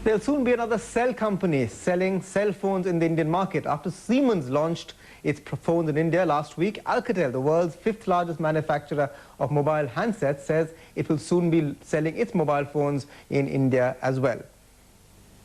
There'll soon be another cell company selling cell phones in the Indian market. After Siemens launched its phones in India last week, Alcatel, the world's fifth largest manufacturer of mobile handsets, says it will soon be selling its mobile phones in India as well.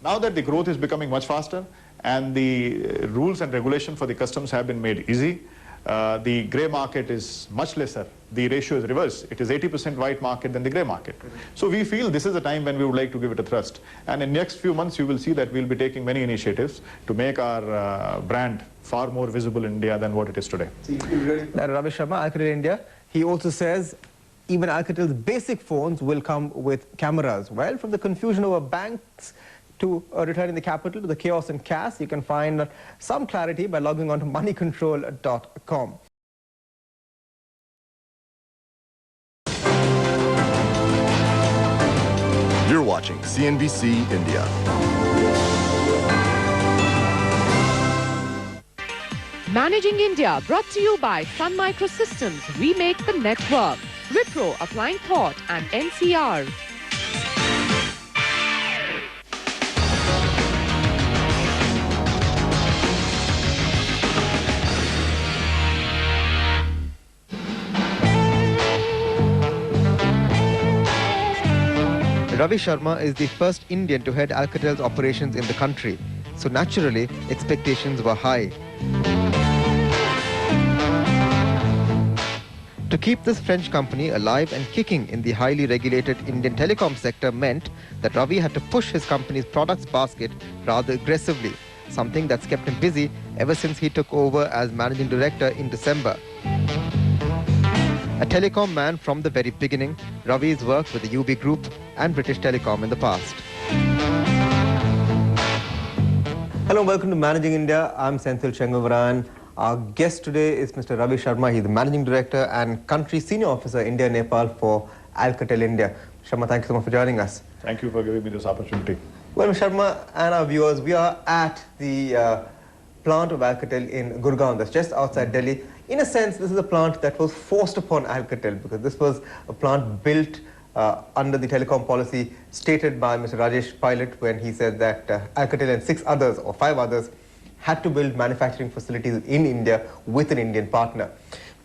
Now that the growth is becoming much faster and the rules and regulation for the customs have been made easy, the grey market is much lesser. The ratio is reversed. It is 80% white market than the grey market. So we feel this is a time when we would like to give it a thrust. And in the next few months, you will see that we'll be taking many initiatives to make our brand far more visible in India than what it is today. Ravi Sharma, Alcatel India, he also says even Alcatel's basic phones will come with cameras. Well, from the confusion over banks to returning the capital to the chaos and cash, you can find some clarity by logging on to moneycontrol.com. You're watching CNBC India. Managing India, brought to you by Sun Microsystems. We make the network. Wipro, applying thought, and NCR. Ravi Sharma is the first Indian to head Alcatel's operations in the country, so naturally expectations were high. To keep this French company alive and kicking in the highly regulated Indian telecom sector meant that Ravi had to push his company's products basket rather aggressively, something that's kept him busy ever since he took over as managing director in December. A telecom man from the very beginning, Ravi's worked with the UB Group and British Telecom in the past. Hello, welcome to Managing India. I'm Senthil Chengavaran. Our guest today is Mr. Ravi Sharma. He's the Managing Director and Country Senior Officer, India Nepal for Alcatel India. Sharma, thank you so much for joining us. Thank you for giving me this opportunity. Well, Mr. Sharma and our viewers, we are at the plant of Alcatel in Gurgaon, that's just outside Delhi. In a sense, this is a plant that was forced upon Alcatel because this was a plant built under the telecom policy stated by Mr. Rajesh Pilot when he said that Alcatel and 6 others or 5 others had to build manufacturing facilities in India with an Indian partner.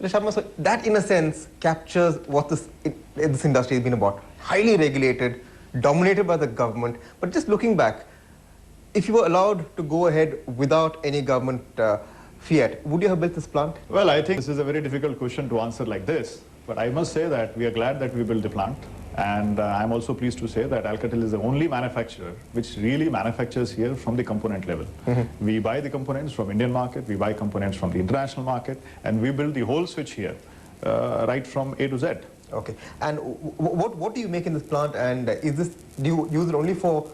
Mr. Sharma, so that in a sense captures what this industry has been about. Highly regulated, dominated by the government, but just looking back, if you were allowed to go ahead without any government fiat, would you have built this plant? Well, I think this is a very difficult question to answer like this, but I must say that we are glad that we built the plant. And I'm also pleased to say that Alcatel is the only manufacturer which really manufactures here from the component level. We buy the components from Indian market, we buy components from the international market, and we build the whole switch here, right from A to Z. Okay. And what do you make in this plant, and do you use it only for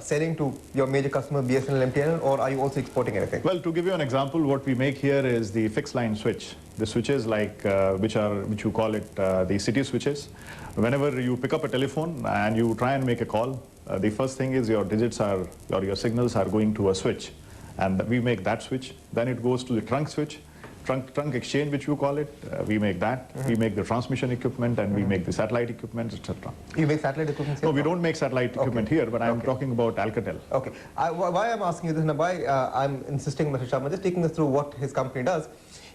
selling to your major customer BSNL, MTNL, or are you also exporting anything? Well, to give you an example, what we make here is the fixed line switch. The switches like which you call it the city switches. Whenever you pick up a telephone and you try and make a call, the first thing is your digits are, or your signals are going to a switch, and we make that switch. Then it goes to the trunk switch. Trunk exchange, which you call it, we make that. We make the transmission equipment, and we make the satellite equipment, etc. You make satellite equipment here? No, we don't make satellite equipment here, but I'm talking about Alcatel. Okay. Why I'm asking you this and why I'm insisting, Mr. Sharma, just taking us through what his company does,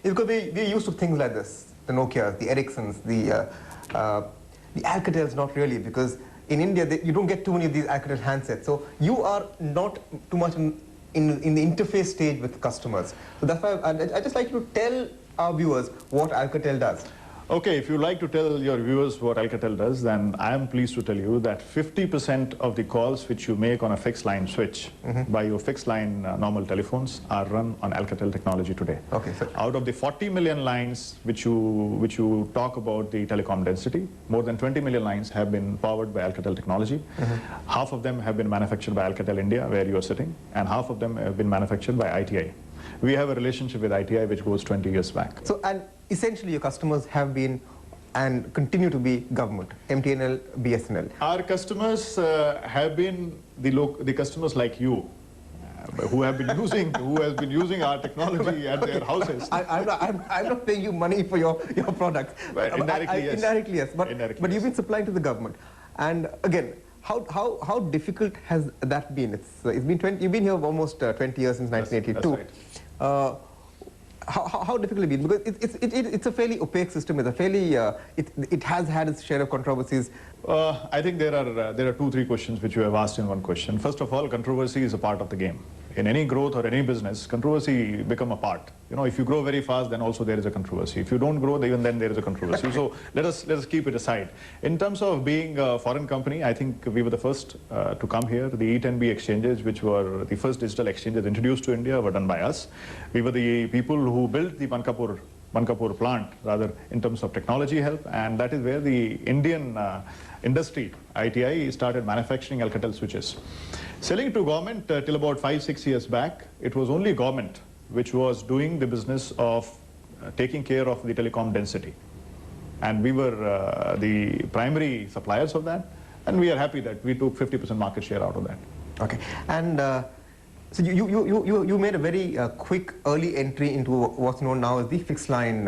is because we're used to things like this. The Nokias, the Ericssons, the Alcatels, not really, because in India, you don't get too many of these Alcatel handsets. So you are not too much in the interface stage with customers. So that's why I'd just like you to tell our viewers what Alcatel does. Okay, if you like to tell your viewers what Alcatel does, then I am pleased to tell you that 50% of the calls which you make on a fixed line switch by your fixed line normal telephones are run on Alcatel technology today. Okay, so out of the 40 million lines which you talk about the telecom density, more than 20 million lines have been powered by Alcatel technology. Half of them have been manufactured by Alcatel India, where you are sitting, and half of them have been manufactured by ITI. We have a relationship with ITI which goes 20 years back. So, and essentially your customers have been and continue to be government, MTNL, BSNL. Our customers have been the customers like you, who have been using our technology at their houses. I'm not paying you money for your products. But indirectly, yes. Indirectly, yes. But Indirectly, you've yes. been supplying to the government. And again, how difficult has that been? It's been 20. You've been here almost 20 years since 1982. That's right. How difficult it been? Because it's a fairly opaque system. It's a fairly it has had its share of controversies. I think there are 2-3 questions which you have asked in one question. First of all, controversy is a part of the game. In any growth or any business, controversy become a part. You know, if you grow very fast, then also there is a controversy. If you don't grow, even then there is a controversy. So let us keep it aside. In terms of being a foreign company, I think we were the first to come here. The E10B exchanges, which were the first digital exchanges introduced to India, were done by us. We were the people who built the Mankapur plant, rather, in terms of technology help, and that is where the Indian industry, ITI, started manufacturing Alcatel switches. Selling to government till about 5-6 years back, it was only government which was doing the business of taking care of the telecom density. And we were the primary suppliers of that, and we are happy that we took 50% market share out of that. Okay, and so you made a very quick early entry into what's known now as the fixed line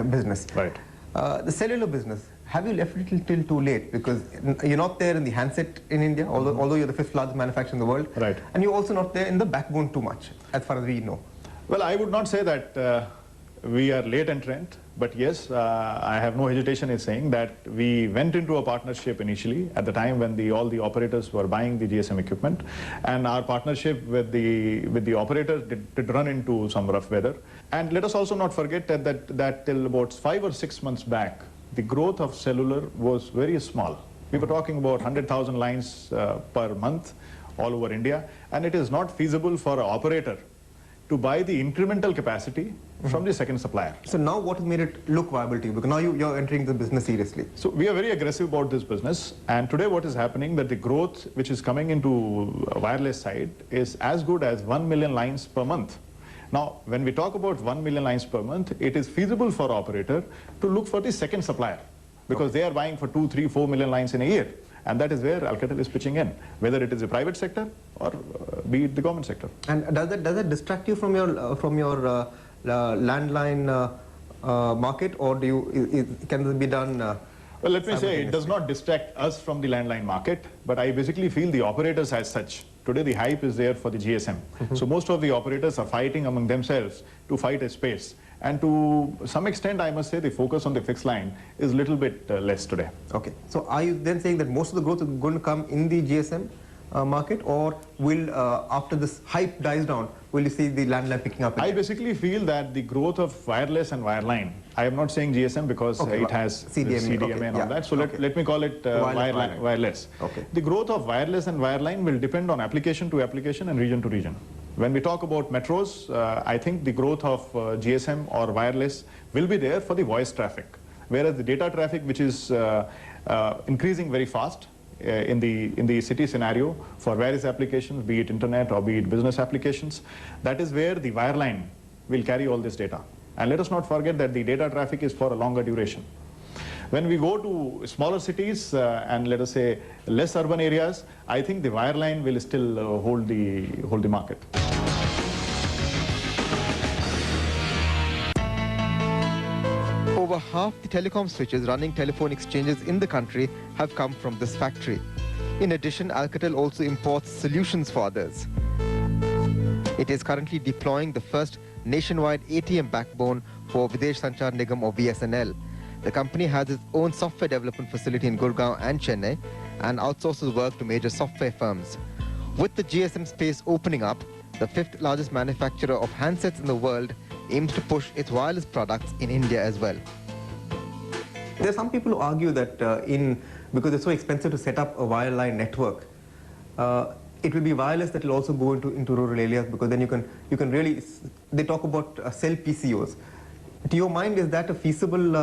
business. Right. The cellular business, have you left it till too late? Because you're not there in the handset in India, although you're the 5th largest manufacturer in the world. Right. And you're also not there in the backbone too much, as far as we know. Well, I would not say that we are late entrant, but yes, I have no hesitation in saying that we went into a partnership initially at the time when all the operators were buying the GSM equipment, and our partnership with the operators did run into some rough weather. And let us also not forget that till about 5 or 6 months back, the growth of cellular was very small. We were talking about 100,000 lines per month all over India, and it is not feasible for an operator to buy the incremental capacity from the second supplier. So now what has made it look viable to you? Because now you're entering the business seriously. So we are very aggressive about this business, and today what is happening, that the growth which is coming into wireless side is as good as 1 million lines per month. Now, when we talk about 1 million lines per month, it is feasible for operator to look for the second supplier, because they are buying for 2, 3, 4 million lines in a year. And that is where Alcatel is pitching in, whether it is the private sector or be it the government sector. And does that distract you from your landline market, or can this be done? Well, let me say, it does not distract us from the landline market, but I basically feel the operators as such. Today the hype is there for the GSM. So most of the operators are fighting among themselves to fight a space. And to some extent, I must say, the focus on the fixed line is a little bit less today. Okay. So are you then saying that most of the growth is going to come in the GSM market, or will, after this hype dies down, will you see the landline picking up again? I basically feel that the growth of wireless and wireline, I am not saying GSM because it has CDMA and all that, so let me call it wireless. Okay. The growth of wireless and wireline will depend on application to application and region to region. When we talk about metros, I think the growth of GSM or wireless will be there for the voice traffic, whereas the data traffic, which is increasing very fast in the city scenario for various applications, be it internet or be it business applications, that is where the wireline will carry all this data. And let us not forget that the data traffic is for a longer duration. When we go to smaller cities and let us say less urban areas, I think the wireline will still hold the market. Over half the telecom switches running telephone exchanges in the country have come from this factory. In addition, Alcatel also imports solutions for others. It is currently deploying the first nationwide ATM backbone for Videsh Sanchar Nigam or VSNL. The company has its own software development facility in Gurgaon and Chennai and outsources work to major software firms. With the GSM space opening up, the 5th largest manufacturer of handsets in the world aims to push its wireless products in India as well. There are some people who argue that because it's so expensive to set up a wireline network, it will be wireless that will also go into rural areas, because then you can really, they talk about cell PCOs. To your mind, is that a feasible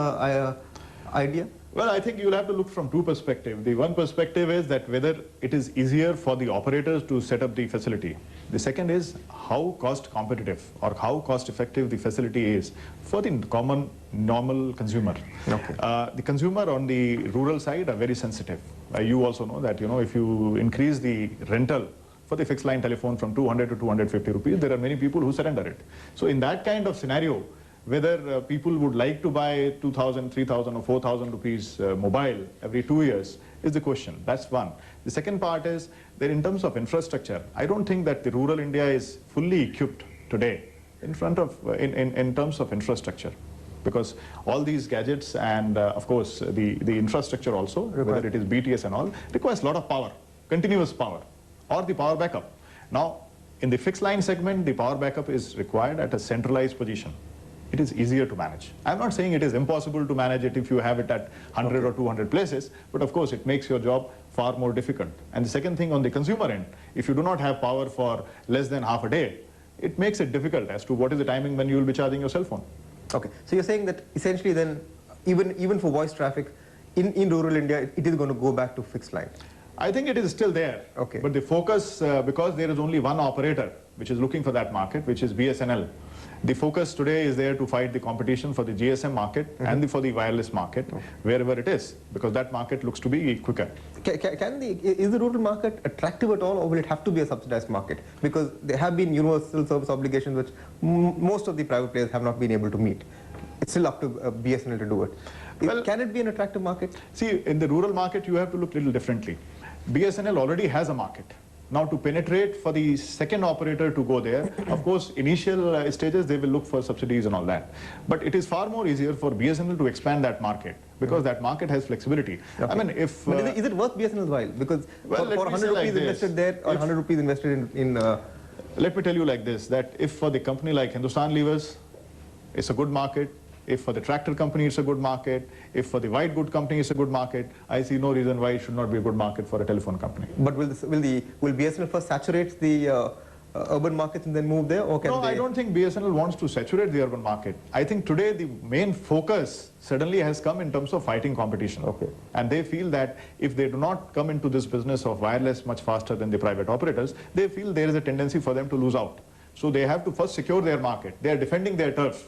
idea? Well, I think you'll have to look from two perspectives. The one perspective is that whether it is easier for the operators to set up the facility. The second is how cost competitive or how cost effective the facility is for the common, normal consumer. Okay. The consumer on the rural side are very sensitive. You also know that, if you increase the rental for the fixed line telephone from 200 to 250 rupees, there are many people who surrender it. So in that kind of scenario, whether people would like to buy 2,000, 3,000 or 4,000 rupees mobile every 2 years is the question. That's one. The second part is that in terms of infrastructure, I don't think that the rural India is fully equipped today in terms of infrastructure, because all these gadgets and of course the infrastructure also, whether it is BTS and all, requires a lot of power, continuous power, or the power backup. Now, in the fixed line segment, the power backup is required at a centralized position. It is easier to manage. I'm not saying it is impossible to manage it if you have it at 100 or 200 places, but of course it makes your job far more difficult. And the second thing, on the consumer end, if you do not have power for less than half a day, it makes it difficult as to what is the timing when you will be charging your cell phone. Okay, so you're saying that essentially then, even for voice traffic, in rural India, it is going to go back to fixed line? I think it is still there, okay. But the focus, because there is only one operator which is looking for that market, which is BSNL, the focus today is there to fight the competition for the GSM market and for the wireless market, wherever it is, because that market looks to be quicker. Is the rural market attractive at all, or will it have to be a subsidized market? Because there have been universal service obligations which most of the private players have not been able to meet. It's still up to BSNL to do it. Well, can it be an attractive market? See, in the rural market, you have to look a little differently. BSNL already has a market. Now, to penetrate for the second operator to go there, of course, initial stages, they will look for subsidies and all that. But it is far more easier for BSNL to expand that market, because that market has flexibility. Okay. I mean, if... is it worth BSNL's while? Because for 100 rupees invested there, or 100 rupees invested in... Let me tell you like this, that if for the company like Hindustan Levers, it's a good market. If for the tractor company it's a good market, if for the white good company it's a good market, I see no reason why it should not be a good market for a telephone company. But will BSNL first saturate the urban markets and then move there, or can No, they... I don't think BSNL wants to saturate the urban market. I think today the main focus suddenly has come in terms of fighting competition. Okay. And they feel that if they do not come into this business of wireless much faster than the private operators, they feel there is a tendency for them to lose out. So they have to first secure their market. They are defending their turf.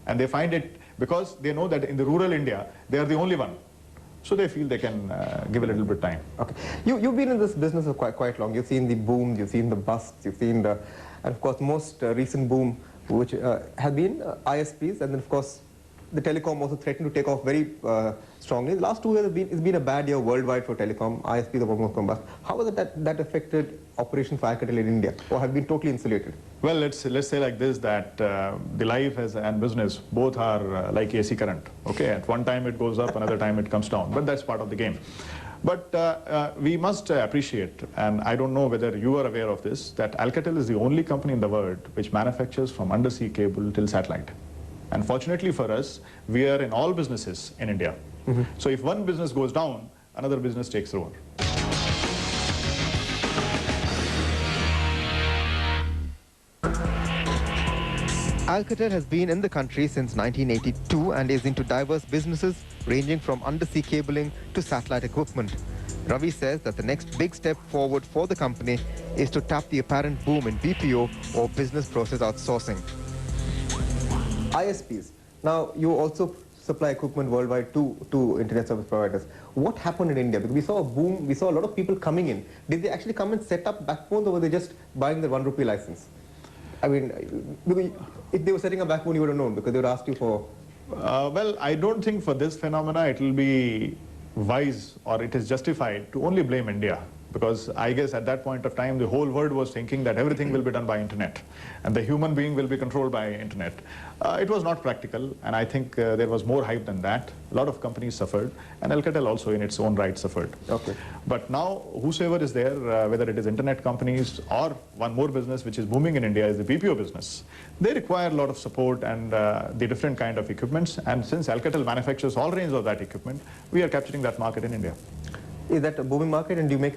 And they find it, because they know that in the rural India, they are the only one. So they feel they can give a little bit time. Okay. You've been in this business for quite long. You've seen the boom, you've seen the busts, you've seen the, and of course, most recent boom, which have been ISPs, and then of course, the telecom also threatened to take off very strongly. The last 2 years it's been a bad year worldwide for telecom. ISPs have almost gone bust. How has that affected operations for Alcatel in India, or have been totally insulated? Well, let's say like this, that the life and business both are like AC current. Okay, at one time it goes up, another time it comes down, but that's part of the game. But we must appreciate, and I don't know whether you are aware of this, that Alcatel is the only company in the world which manufactures from undersea cable till satellite. And fortunately for us, we are in all businesses in India. So if one business goes down, another business takes over. Alcatel has been in the country since 1982 and is into diverse businesses ranging from undersea cabling to satellite equipment. Ravi says that the next big step forward for the company is to tap the apparent boom in BPO, or business process outsourcing. ISPs. Now, you also supply equipment worldwide to internet service providers. What happened in India? Because we saw a boom, we saw a lot of people coming in. Did they actually come and set up backbones, or were they just buying the 1 rupee license? I mean, if they were setting a backbone, you would have known, because they would ask you for... Well, I don't think for this phenomena it will be wise, or it is justified to only blame India. Because I guess at that point of time, the whole world was thinking that everything will be done by internet, and the human being will be controlled by internet. It was not practical, and I think there was more hype than that. A lot of companies suffered, and Alcatel also in its own right suffered. Okay. But now, whosoever is there, whether it is internet companies or one more business which is booming in India is the BPO business, they require a lot of support and the different kind of equipments. And since Alcatel manufactures all range of that equipment, we are capturing that market in India. Is that a booming market, and do you make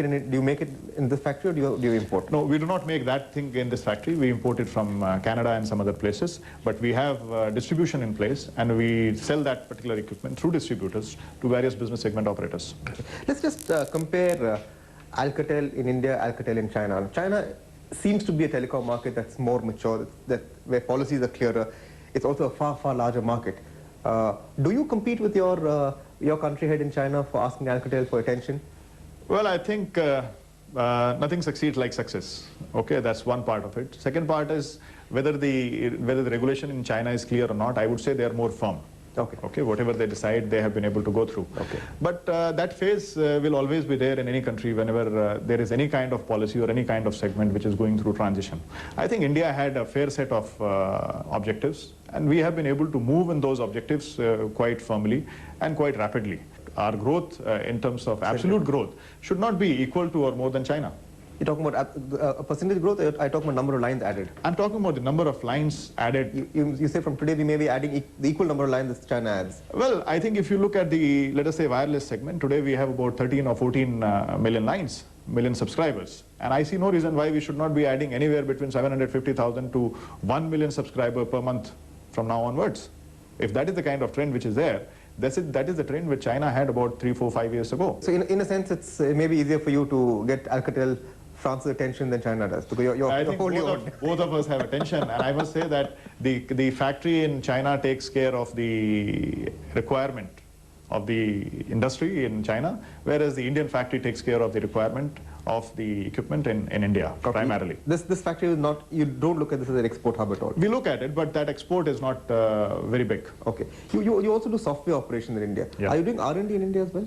it in this factory, or do you import? No, we do not make that thing in this factory. We import it from Canada and some other places. But we have distribution in place, and we sell that particular equipment through distributors to various business segment operators. Okay. Let's just compare Alcatel in India, Alcatel in China. China seems to be a telecom market that's more mature, where policies are clearer. It's also a far, far larger market. Do you compete with your country head in China for asking Alcatel for attention? Well, I think nothing succeeds like success. Okay, that's one part of it. Second part is whether the regulation in China is clear or not. I would say they are more firm. Okay, whatever they decide, they have been able to go through. Okay. But that phase will always be there in any country whenever there is any kind of policy or any kind of segment which is going through transition. I think India had a fair set of objectives, and we have been able to move in those objectives quite firmly and quite rapidly. Our growth in terms of absolute growth should not be equal to or more than China. You're talking about a percentage growth, or are you talking about number of lines added? I'm talking about the number of lines added. You say from today we may be adding the equal number of lines as China adds. Well, I think if you look at the, let us say, wireless segment, today we have about 13 or 14 million lines, million subscribers. And I see no reason why we should not be adding anywhere between 750,000 to 1 million subscriber per month from now onwards. If that is the kind of trend which is there, that is the trend which China had about 3, 4, 5 years ago. So in a sense, it's maybe easier for you to get Alcatel France's attention than China does, because I think both of us have attention, and I must say that the factory in China takes care of the requirement of the industry in China, whereas the Indian factory takes care of the requirement of the equipment in India, primarily. This factory is not, you don't look at this as an export hub at all? We look at it, but that export is not very big. Okay. You also do software operations in India. Yeah. Are you doing R&D in India as well?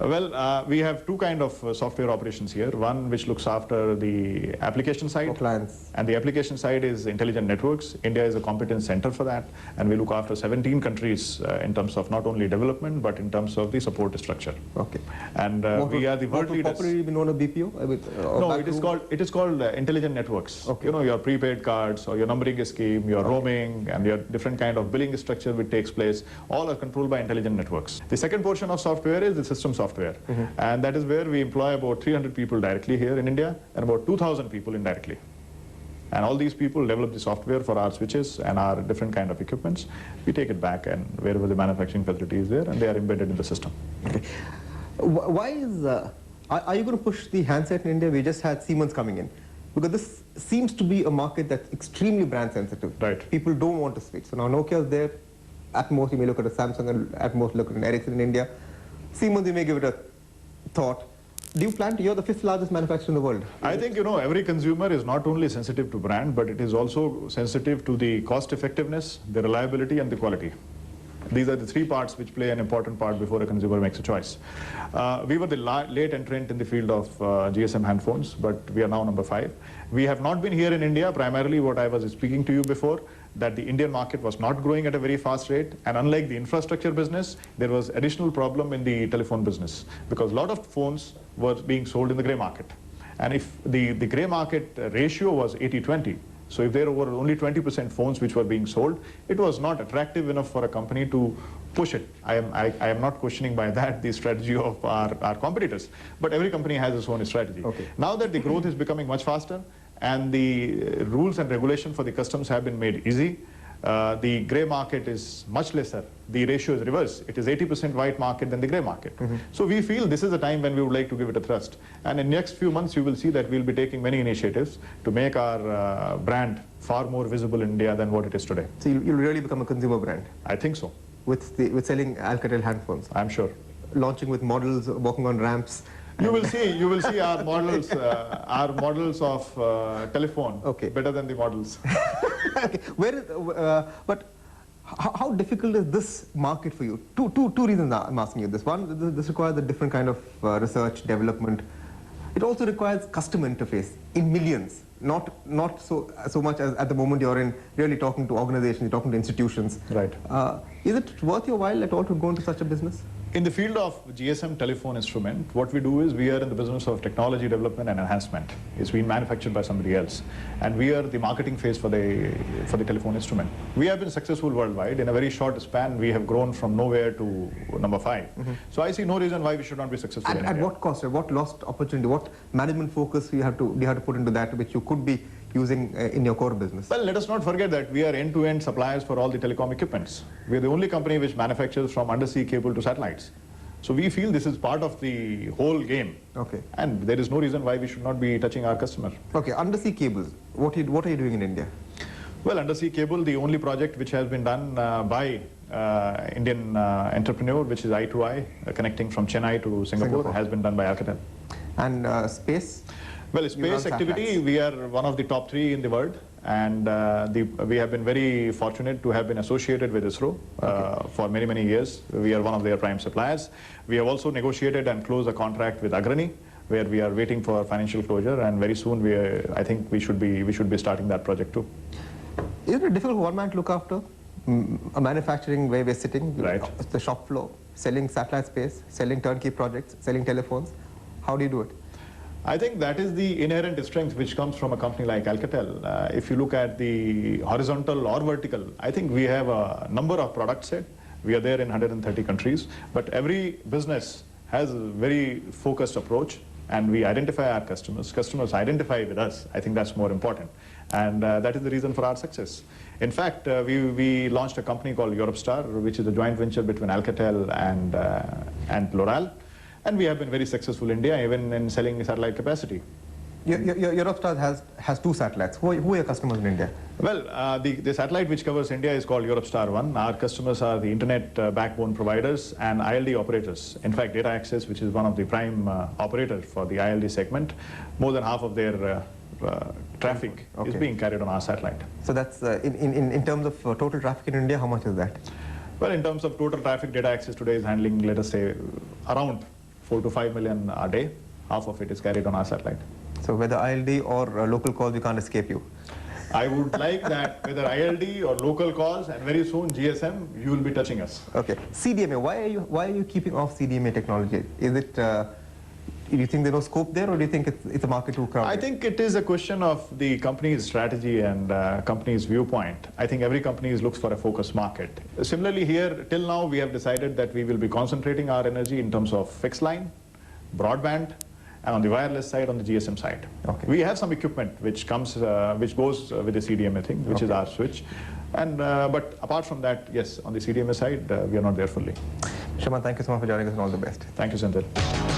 Well, we have two kind of software operations here. One which looks after the application side. For clients. And the application side is intelligent networks. India is a competence center for that. And we look after 17 countries in terms of not only development, but in terms of the support structure. Okay. And we are the world leaders. Popularly been known as BPO? No, it is called intelligent networks. Okay. You know, your prepaid cards or your numbering scheme, your roaming, and your different kind of billing structure which takes place, all are controlled by intelligent networks. The second portion of software is the system software. And that is where we employ about 300 people directly here in India and about 2,000 people indirectly. And all these people develop the software for our switches and our different kind of equipments. We take it back and wherever the manufacturing facility is there, and they are embedded in the system. Okay. Why is, are you going to push the handset in India? We just had Siemens coming in. Because this seems to be a market that's extremely brand sensitive. Right. People don't want to switch. So now Nokia is there. At most you may look at a Samsung, and at most look at an Ericsson in India. Siemens, you may give it a thought. Do you plan to, you're the 5th largest manufacturer in the world. I think, you know, every consumer is not only sensitive to brand, but it is also sensitive to the cost effectiveness, the reliability, and the quality. These are the three parts which play an important part before a consumer makes a choice. We were the late entrant in the field of GSM handphones, but we are now number 5. We have not been here in India, primarily what I was speaking to you before, that the Indian market was not growing at a very fast rate, and unlike the infrastructure business, there was additional problem in the telephone business, because a lot of phones were being sold in the grey market. And if the grey market ratio was 80-20, so if there were only 20% phones which were being sold, it was not attractive enough for a company to push it. I am not questioning by that the strategy of our competitors, but every company has its own strategy. Okay. Now that the growth is becoming much faster and the rules and regulation for the customs have been made easy, the grey market is much lesser. The ratio is reverse. It is 80% white market than the grey market. So we feel this is the time when we would like to give it a thrust. And in the next few months, you will see that we'll be taking many initiatives to make our brand far more visible in India than what it is today. So you'll really become a consumer brand? I think so. With selling Alcatel handphones? I'm sure. Launching with models, walking on ramps? You will see our models of telephone, okay, better than the models. Okay. But how difficult is this market for you? Two reasons I'm asking you this. One, this requires a different kind of research, development. It also requires customer interface in millions. Not so much as at the moment you're in really talking to organizations, you're talking to institutions. Right. Is it worth your while at all to go into such a business? In the field of GSM telephone instrument, what we do is we are in the business of technology development and enhancement. It's been manufactured by somebody else. And we are the marketing phase for the telephone instrument. We have been successful worldwide. In a very short span, we have grown from nowhere to number 5. So I see no reason why we should not be successful in At India. what cost? At what lost opportunity? What management focus you have to put into that, which you could be using in your core business? Well, let us not forget that we are end-to-end suppliers for all the telecom equipments. We are the only company which manufactures from undersea cable to satellites. So we feel this is part of the whole game. Okay. And there is no reason why we should not be touching our customer. Okay, undersea cables. What are you doing in India? Well, undersea cable, the only project which has been done by Indian entrepreneur, which is I2I, connecting from Chennai to Singapore, has been done by Alcatel. And space? Well, You space run activity, satellites. we are one of the top 3 in the world, and we have been very fortunate to have been associated with ISRO for many, many years. We are one of their prime suppliers. We have also negotiated and closed a contract with Adani, where we are waiting for financial closure, and very soon I think we should be starting that project too. Isn't it difficult for one man to look after a manufacturing where we're sitting, Right. the shop floor, selling satellite space, selling turnkey projects, selling telephones? How do you do it? I think that is the inherent strength which comes from a company like Alcatel. If you look at the horizontal or vertical, I think we have a number of product set. We are there in 130 countries, but every business has a very focused approach, and we identify our customers. Customers identify with us. I think that's more important, and that is the reason for our success. In fact, we launched a company called Europstar, which is a joint venture between Alcatel and L'Oreal. And we have been very successful in India, even in selling satellite capacity. Europstar has 2 satellites. Who are your customers in India? Well, the satellite which covers India is called Europstar 1. Our customers are the internet backbone providers and ILD operators. In fact, Data Access, which is one of the prime operators for the ILD segment, more than half of their traffic is being carried on our satellite. So that's, in terms of total traffic in India, how much is that? Well, in terms of total traffic, Data Access today is handling, let us say, around 4 to 5 million a day. Half of it is carried on our satellite. So whether ILD or local calls, we can't escape you. I would like that whether ILD or local calls, and very soon GSM, you will be touching us. Okay. CDMA, why are you keeping off CDMA technology? Is it, do you think there's no scope there, or do you think it's a market too crowded? I think it is a question of the company's strategy and company's viewpoint. I think every company looks for a focus market. Similarly here, till now we have decided that we will be concentrating our energy in terms of fixed line, broadband, and on the wireless side, on the GSM side. Okay. We have some equipment which goes with the CDMA thing, which is our switch. And but apart from that, yes, on the CDMA side, we are not there fully. Sharma, thank you so much for joining us, and all the best. Thank you, Senthil.